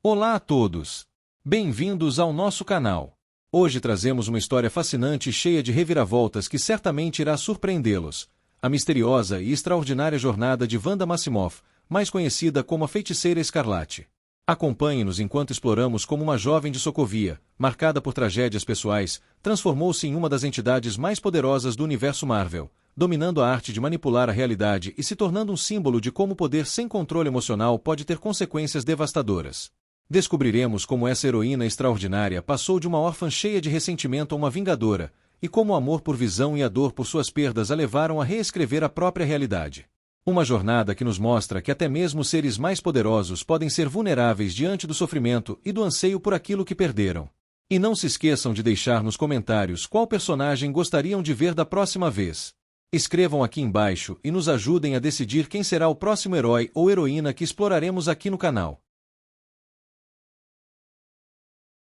Olá a todos! Bem-vindos ao nosso canal. Hoje trazemos uma história fascinante e cheia de reviravoltas que certamente irá surpreendê-los. A misteriosa e extraordinária jornada de Wanda Maximoff, mais conhecida como a Feiticeira Escarlate. Acompanhe-nos enquanto exploramos como uma jovem de Sokovia, marcada por tragédias pessoais, transformou-se em uma das entidades mais poderosas do universo Marvel, dominando a arte de manipular a realidade e se tornando um símbolo de como o poder sem controle emocional pode ter consequências devastadoras. Descobriremos como essa heroína extraordinária passou de uma órfã cheia de ressentimento a uma vingadora, e como o amor por Visão e a dor por suas perdas a levaram a reescrever a própria realidade. Uma jornada que nos mostra que até mesmo os seres mais poderosos podem ser vulneráveis diante do sofrimento e do anseio por aquilo que perderam. E não se esqueçam de deixar nos comentários qual personagem gostariam de ver da próxima vez. Escrevam aqui embaixo e nos ajudem a decidir quem será o próximo herói ou heroína que exploraremos aqui no canal.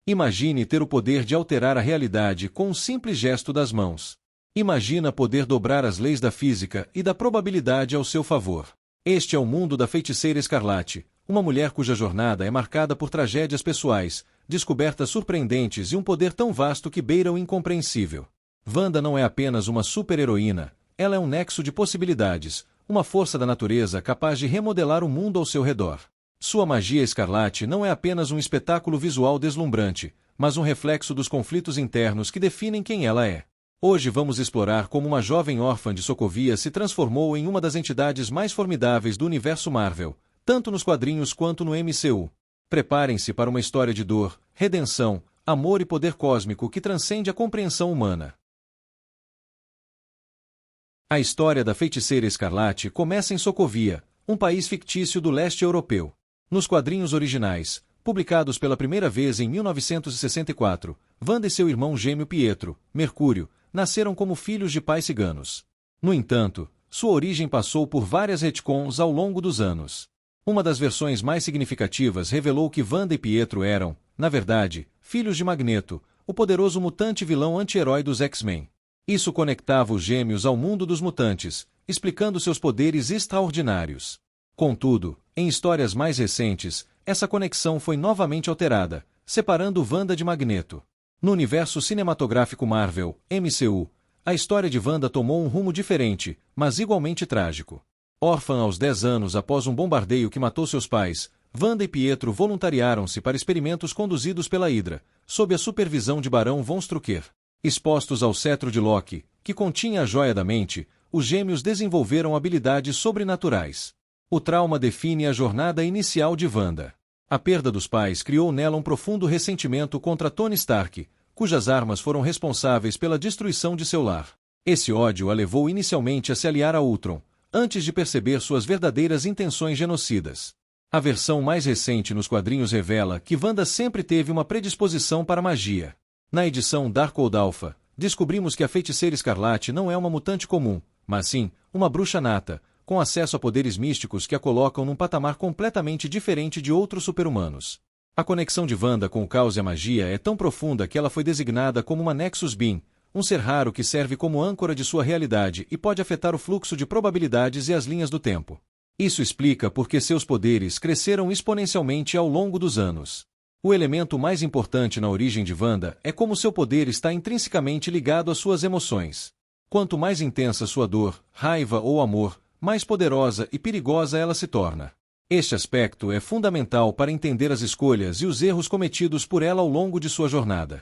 Imagine ter o poder de alterar a realidade com um simples gesto das mãos. Imagina poder dobrar as leis da física e da probabilidade ao seu favor. Este é o mundo da Feiticeira Escarlate, uma mulher cuja jornada é marcada por tragédias pessoais, descobertas surpreendentes e um poder tão vasto que beira o incompreensível. Wanda não é apenas uma super-heroína, ela é um nexo de possibilidades, uma força da natureza capaz de remodelar o mundo ao seu redor. Sua magia escarlate não é apenas um espetáculo visual deslumbrante, mas um reflexo dos conflitos internos que definem quem ela é. Hoje vamos explorar como uma jovem órfã de Sokovia se transformou em uma das entidades mais formidáveis do universo Marvel, tanto nos quadrinhos quanto no MCU. Preparem-se para uma história de dor, redenção, amor e poder cósmico que transcende a compreensão humana. A história da Feiticeira Escarlate começa em Sokovia, um país fictício do leste europeu. Nos quadrinhos originais, publicados pela primeira vez em 1964, Wanda e seu irmão gêmeo Pietro, Mercúrio, nasceram como filhos de pais ciganos. No entanto, sua origem passou por várias retcons ao longo dos anos. Uma das versões mais significativas revelou que Wanda e Pietro eram, na verdade, filhos de Magneto, o poderoso mutante vilão anti-herói dos X-Men. Isso conectava os gêmeos ao mundo dos mutantes, explicando seus poderes extraordinários. Contudo, em histórias mais recentes, essa conexão foi novamente alterada, separando Wanda de Magneto. No universo cinematográfico Marvel, MCU, a história de Wanda tomou um rumo diferente, mas igualmente trágico. Órfã aos 10 anos após um bombardeio que matou seus pais, Wanda e Pietro voluntariaram-se para experimentos conduzidos pela Hydra, sob a supervisão de Barão von Strucker. Expostos ao cetro de Loki, que continha a joia da mente, os gêmeos desenvolveram habilidades sobrenaturais. O trauma define a jornada inicial de Wanda. A perda dos pais criou nela um profundo ressentimento contra Tony Stark, cujas armas foram responsáveis pela destruição de seu lar. Esse ódio a levou inicialmente a se aliar a Ultron, antes de perceber suas verdadeiras intenções genocidas. A versão mais recente nos quadrinhos revela que Wanda sempre teve uma predisposição para magia. Na edição Darkhold Alpha, descobrimos que a Feiticeira Escarlate não é uma mutante comum, mas sim, uma bruxa nata, com acesso a poderes místicos que a colocam num patamar completamente diferente de outros super-humanos. A conexão de Wanda com o caos e a magia é tão profunda que ela foi designada como uma Nexus Being, um ser raro que serve como âncora de sua realidade e pode afetar o fluxo de probabilidades e as linhas do tempo. Isso explica por que seus poderes cresceram exponencialmente ao longo dos anos. O elemento mais importante na origem de Wanda é como seu poder está intrinsecamente ligado às suas emoções. Quanto mais intensa sua dor, raiva ou amor, mais poderosa e perigosa ela se torna. Este aspecto é fundamental para entender as escolhas e os erros cometidos por ela ao longo de sua jornada.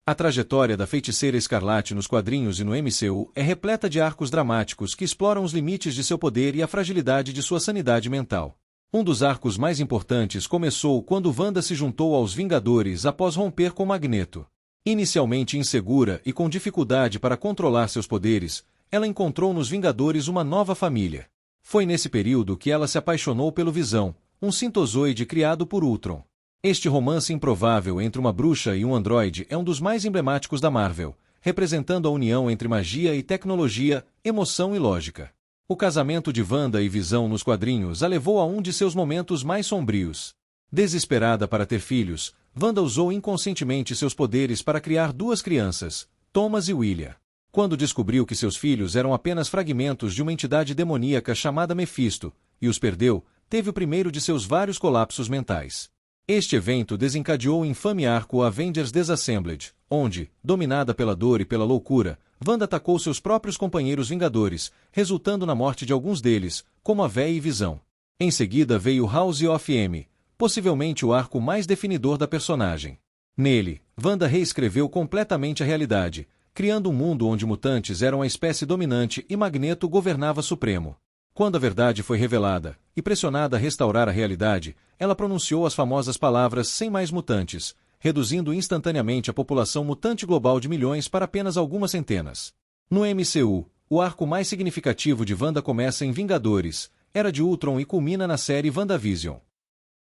A trajetória da Feiticeira Escarlate nos quadrinhos e no MCU é repleta de arcos dramáticos que exploram os limites de seu poder e a fragilidade de sua sanidade mental. Um dos arcos mais importantes começou quando Wanda se juntou aos Vingadores após romper com Magneto. Inicialmente insegura e com dificuldade para controlar seus poderes, ela encontrou nos Vingadores uma nova família. Foi nesse período que ela se apaixonou pelo Visão, um sintozoide criado por Ultron. Este romance improvável entre uma bruxa e um androide é um dos mais emblemáticos da Marvel, representando a união entre magia e tecnologia, emoção e lógica. O casamento de Wanda e Visão nos quadrinhos a levou a um de seus momentos mais sombrios. Desesperada para ter filhos, Wanda usou inconscientemente seus poderes para criar duas crianças, Thomas e William. Quando descobriu que seus filhos eram apenas fragmentos de uma entidade demoníaca chamada Mephisto, e os perdeu, teve o primeiro de seus vários colapsos mentais. Este evento desencadeou o infame arco Avengers Disassembled, onde, dominada pela dor e pela loucura, Wanda atacou seus próprios companheiros Vingadores, resultando na morte de alguns deles, como a Véia e Visão. Em seguida veio House of M, possivelmente o arco mais definidor da personagem. Nele, Wanda reescreveu completamente a realidade, criando um mundo onde mutantes eram a espécie dominante e Magneto governava supremo. Quando a verdade foi revelada, e pressionada a restaurar a realidade, ela pronunciou as famosas palavras "sem mais mutantes", reduzindo instantaneamente a população mutante global de milhões para apenas algumas centenas. No MCU, o arco mais significativo de Wanda começa em Vingadores, Era de Ultron e culmina na série WandaVision.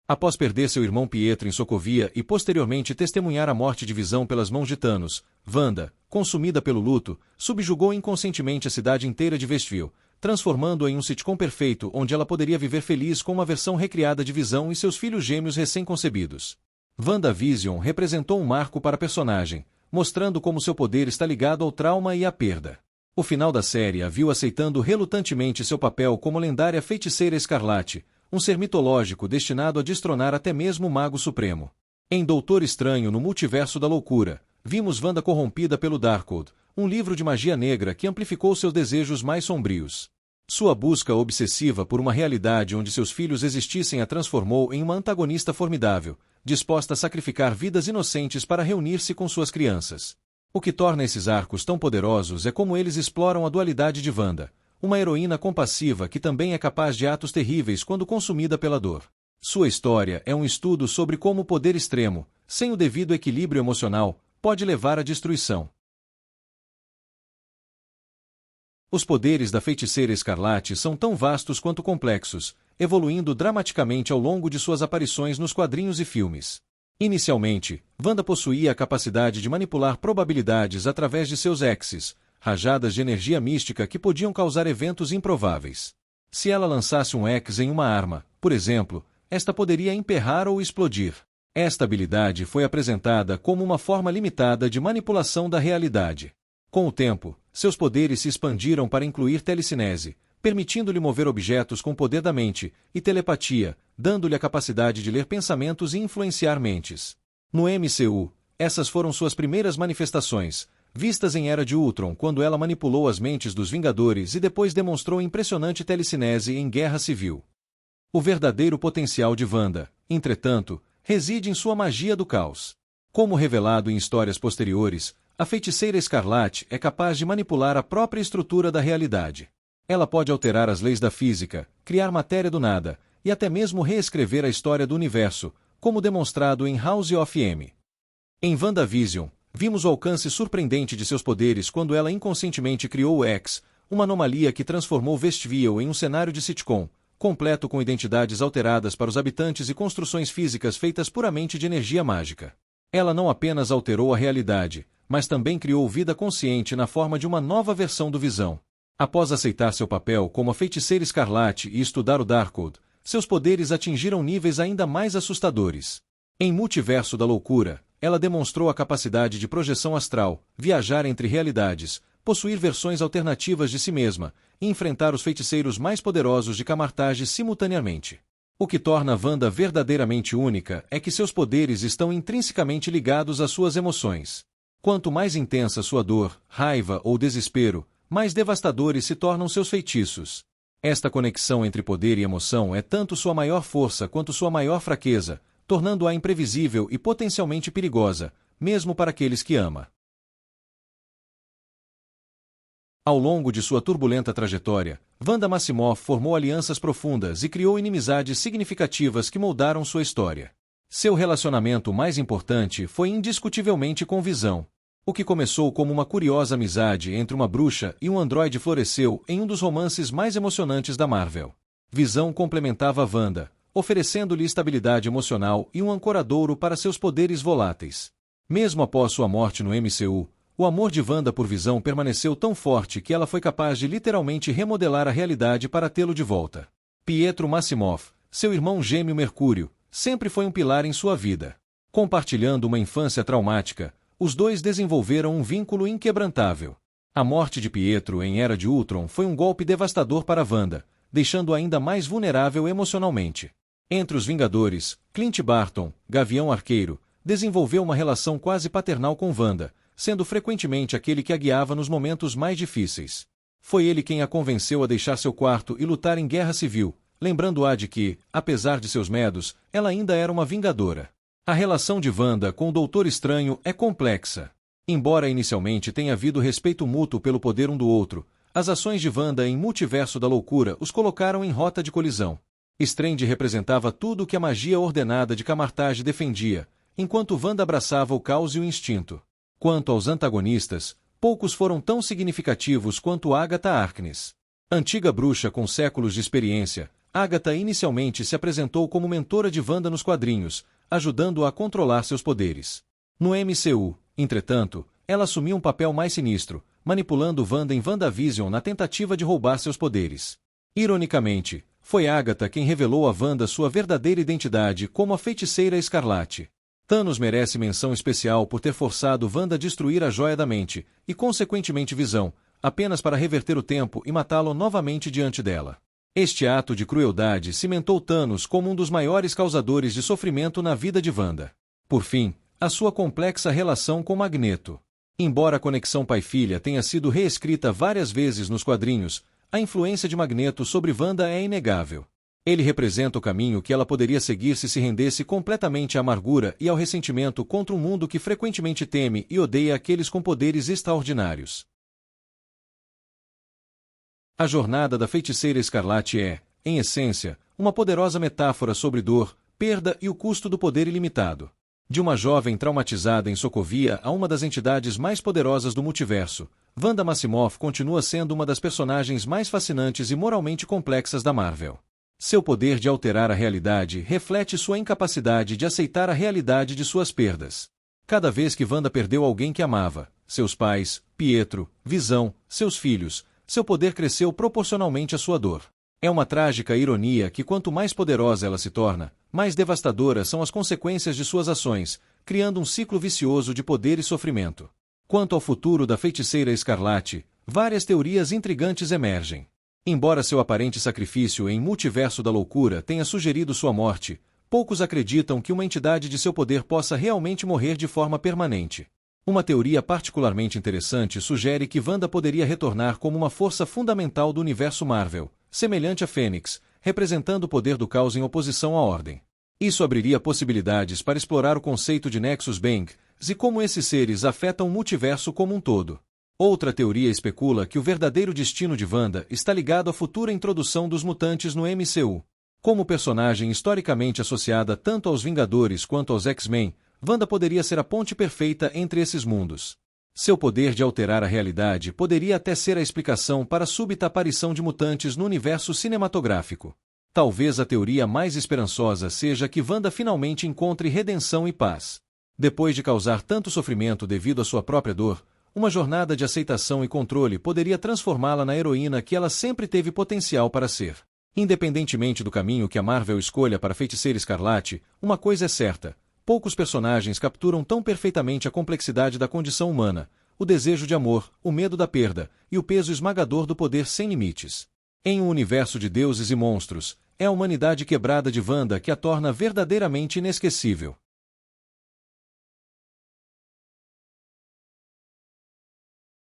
Após perder seu irmão Pietro em Sokovia e posteriormente testemunhar a morte de Visão pelas mãos de Thanos, Wanda, consumida pelo luto, subjugou inconscientemente a cidade inteira de Westview, transformando-a em um sitcom perfeito onde ela poderia viver feliz com uma versão recriada de Visão e seus filhos gêmeos recém-concebidos. WandaVision representou um marco para a personagem, mostrando como seu poder está ligado ao trauma e à perda. O final da série a viu aceitando relutantemente seu papel como lendária feiticeira Escarlate, um ser mitológico destinado a destronar até mesmo o Mago Supremo. Em Doutor Estranho no Multiverso da Loucura, vimos Wanda corrompida pelo Darkhold, um livro de magia negra que amplificou seus desejos mais sombrios. Sua busca obsessiva por uma realidade onde seus filhos existissem a transformou em uma antagonista formidável, disposta a sacrificar vidas inocentes para reunir-se com suas crianças. O que torna esses arcos tão poderosos é como eles exploram a dualidade de Wanda, uma heroína compassiva que também é capaz de atos terríveis quando consumida pela dor. Sua história é um estudo sobre como o poder extremo, sem o devido equilíbrio emocional, pode levar à destruição. Os poderes da Feiticeira Escarlate são tão vastos quanto complexos, evoluindo dramaticamente ao longo de suas aparições nos quadrinhos e filmes. Inicialmente, Wanda possuía a capacidade de manipular probabilidades através de seus X's, rajadas de energia mística que podiam causar eventos improváveis. Se ela lançasse um X em uma arma, por exemplo, esta poderia emperrar ou explodir. Esta habilidade foi apresentada como uma forma limitada de manipulação da realidade. Com o tempo, seus poderes se expandiram para incluir telecinese, permitindo-lhe mover objetos com poder da mente, e telepatia, dando-lhe a capacidade de ler pensamentos e influenciar mentes. No MCU, essas foram suas primeiras manifestações, vistas em Era de Ultron quando ela manipulou as mentes dos Vingadores e depois demonstrou impressionante telecinese em Guerra Civil. O verdadeiro potencial de Wanda, entretanto, reside em sua magia do caos. Como revelado em histórias posteriores, a Feiticeira Escarlate é capaz de manipular a própria estrutura da realidade. Ela pode alterar as leis da física, criar matéria do nada, e até mesmo reescrever a história do universo, como demonstrado em House of M. Em WandaVision, vimos o alcance surpreendente de seus poderes quando ela inconscientemente criou o X, uma anomalia que transformou Westview em um cenário de sitcom, completo com identidades alteradas para os habitantes e construções físicas feitas puramente de energia mágica. Ela não apenas alterou a realidade, mas também criou vida consciente na forma de uma nova versão do Visão. Após aceitar seu papel como a Feiticeira Escarlate e estudar o Darkhold, seus poderes atingiram níveis ainda mais assustadores. Em Multiverso da Loucura, ela demonstrou a capacidade de projeção astral, viajar entre realidades, possuir versões alternativas de si mesma e enfrentar os feiticeiros mais poderosos de Camartage simultaneamente. O que torna Wanda verdadeiramente única é que seus poderes estão intrinsecamente ligados às suas emoções. Quanto mais intensa sua dor, raiva ou desespero, mais devastadores se tornam seus feitiços. Esta conexão entre poder e emoção é tanto sua maior força quanto sua maior fraqueza, tornando-a imprevisível e potencialmente perigosa, mesmo para aqueles que ama. Ao longo de sua turbulenta trajetória, Wanda Maximoff formou alianças profundas e criou inimizades significativas que moldaram sua história. Seu relacionamento mais importante foi indiscutivelmente com Visão. O que começou como uma curiosa amizade entre uma bruxa e um androide floresceu em um dos romances mais emocionantes da Marvel. Visão complementava Wanda, oferecendo-lhe estabilidade emocional e um ancoradouro para seus poderes voláteis. Mesmo após sua morte no MCU, o amor de Wanda por Visão permaneceu tão forte que ela foi capaz de literalmente remodelar a realidade para tê-lo de volta. Pietro Maximoff, seu irmão gêmeo Mercúrio, sempre foi um pilar em sua vida. Compartilhando uma infância traumática, os dois desenvolveram um vínculo inquebrantável. A morte de Pietro em Era de Ultron foi um golpe devastador para Wanda, deixando-a ainda mais vulnerável emocionalmente. Entre os Vingadores, Clint Barton, Gavião Arqueiro, desenvolveu uma relação quase paternal com Wanda, sendo frequentemente aquele que a guiava nos momentos mais difíceis. Foi ele quem a convenceu a deixar seu quarto e lutar em guerra civil, lembrando-a de que, apesar de seus medos, ela ainda era uma Vingadora. A relação de Wanda com o Doutor Estranho é complexa. Embora inicialmente tenha havido respeito mútuo pelo poder um do outro, as ações de Wanda em Multiverso da Loucura os colocaram em rota de colisão. Strange representava tudo o que a magia ordenada de Camartage defendia, enquanto Wanda abraçava o caos e o instinto. Quanto aos antagonistas, poucos foram tão significativos quanto Agatha Harkness. Antiga bruxa com séculos de experiência, Agatha inicialmente se apresentou como mentora de Wanda nos quadrinhos, ajudando-a a controlar seus poderes. No MCU, entretanto, ela assumiu um papel mais sinistro, manipulando Wanda em WandaVision na tentativa de roubar seus poderes. Ironicamente, foi Agatha quem revelou a Wanda sua verdadeira identidade como a Feiticeira Escarlate. Thanos merece menção especial por ter forçado Wanda a destruir a Joia da Mente, e consequentemente Visão, apenas para reverter o tempo e matá-lo novamente diante dela. Este ato de crueldade cimentou Thanos como um dos maiores causadores de sofrimento na vida de Wanda. Por fim, a sua complexa relação com Magneto. Embora a conexão pai-filha tenha sido reescrita várias vezes nos quadrinhos, a influência de Magneto sobre Wanda é inegável. Ele representa o caminho que ela poderia seguir se rendesse completamente à amargura e ao ressentimento contra um mundo que frequentemente teme e odeia aqueles com poderes extraordinários. A jornada da Feiticeira Escarlate é, em essência, uma poderosa metáfora sobre dor, perda e o custo do poder ilimitado. De uma jovem traumatizada em Sokovia a uma das entidades mais poderosas do multiverso, Wanda Maximoff continua sendo uma das personagens mais fascinantes e moralmente complexas da Marvel. Seu poder de alterar a realidade reflete sua incapacidade de aceitar a realidade de suas perdas. Cada vez que Wanda perdeu alguém que amava, seus pais, Pietro, Visão, seus filhos, seu poder cresceu proporcionalmente à sua dor. É uma trágica ironia que quanto mais poderosa ela se torna, mais devastadoras são as consequências de suas ações, criando um ciclo vicioso de poder e sofrimento. Quanto ao futuro da Feiticeira Escarlate, várias teorias intrigantes emergem. Embora seu aparente sacrifício em Multiverso da Loucura tenha sugerido sua morte, poucos acreditam que uma entidade de seu poder possa realmente morrer de forma permanente. Uma teoria particularmente interessante sugere que Wanda poderia retornar como uma força fundamental do universo Marvel, semelhante a Fênix, representando o poder do caos em oposição à ordem. Isso abriria possibilidades para explorar o conceito de Nexus Bank e como esses seres afetam o multiverso como um todo. Outra teoria especula que o verdadeiro destino de Wanda está ligado à futura introdução dos mutantes no MCU. Como personagem historicamente associada tanto aos Vingadores quanto aos X-Men, Wanda poderia ser a ponte perfeita entre esses mundos. Seu poder de alterar a realidade poderia até ser a explicação para a súbita aparição de mutantes no universo cinematográfico. Talvez a teoria mais esperançosa seja que Wanda finalmente encontre redenção e paz. Depois de causar tanto sofrimento devido à sua própria dor, uma jornada de aceitação e controle poderia transformá-la na heroína que ela sempre teve potencial para ser. Independentemente do caminho que a Marvel escolha para Feiticeira Escarlate, uma coisa é certa: poucos personagens capturam tão perfeitamente a complexidade da condição humana, o desejo de amor, o medo da perda e o peso esmagador do poder sem limites. Em um universo de deuses e monstros, é a humanidade quebrada de Wanda que a torna verdadeiramente inesquecível.